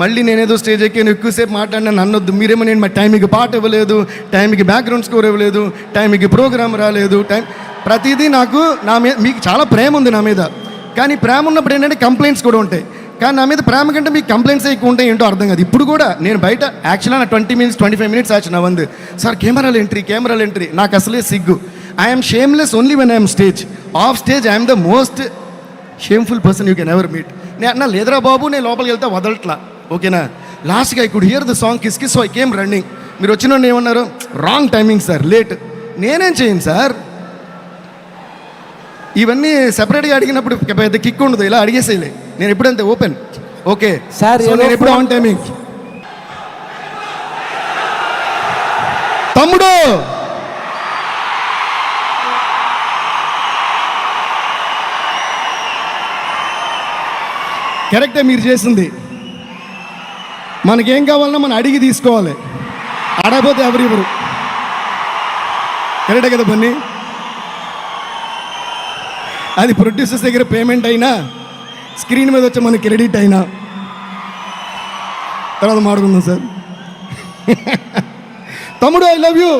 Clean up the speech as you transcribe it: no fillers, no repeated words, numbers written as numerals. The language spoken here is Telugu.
మళ్ళీ నేనేదో స్టేజ్ ఎక్కి ఎక్కువసేపు మాట్లాడినా నన్నొద్దు, మీరేమో నేను మా టైంకి పాట ఇవ్వలేదు, టైంకి బ్యాక్గ్రౌండ్ స్కోర్ ఇవ్వలేదు, టైంకి ప్రోగ్రామ్ రాలేదు, ప్రతిదీ నాకు నా మీద మీకు చాలా ప్రేమ ఉంది నా మీద. కానీ ప్రేమ ఉన్నప్పుడు ఏంటంటే కంప్లైంట్స్ కూడా ఉంటాయి. కానీ నా మీద ప్రేమ కంటే మీకు కంప్లైంట్స్ ఎక్కువ ఉంటాయి, ఏంటో అర్థం కాదు. ఇప్పుడు కూడా నేను బయట యాక్చువల్గా నా 25 minutes ఆచు నా వందు సార్ కెమెరాలు ఎంట్రీ నాకు అసలే సిగ్గు. I'm shameless only when I'm stage. Of stage I'm the most shameful person you can ever meet. నేను అన్నా లేదురా బాబు, నేను లోపలికి వెళ్తే వదలట్లా, ఓకేనా. లాస్ట్గా I could hear the song kiss kiss, so I came running. మీరు వచ్చిన ఏమన్నారు, రాంగ్ టైమింగ్ సార్, లేట్. నేనేం చేయను సార్, ఇవన్నీ సెపరేట్గా అడిగినప్పుడు పెద్ద కిక్ ఉండదు, ఇలా అడిగేసేయలే. నేను ఎప్పుడంతే ఓపెన్, ఓకే సార్, నేను ఎప్పుడు ఆన్ టైమింగ్. తమ్ముడు కరెక్టే మీరు చేసింది. మనకేం కావాలన్నా మనం అడిగి తీసుకోవాలి, అడగపోతే ఎవరు. కరెక్టే కదా బన్నీ? అది ప్రొడ్యూసర్స్ దగ్గర పేమెంట్ అయినా, స్క్రీన్ మీద వచ్చి మనకి క్రెడిట్ అయినా తర్వాత మాడుకుందాం సార్. తమ్ముడు ఐ లవ్ యూ.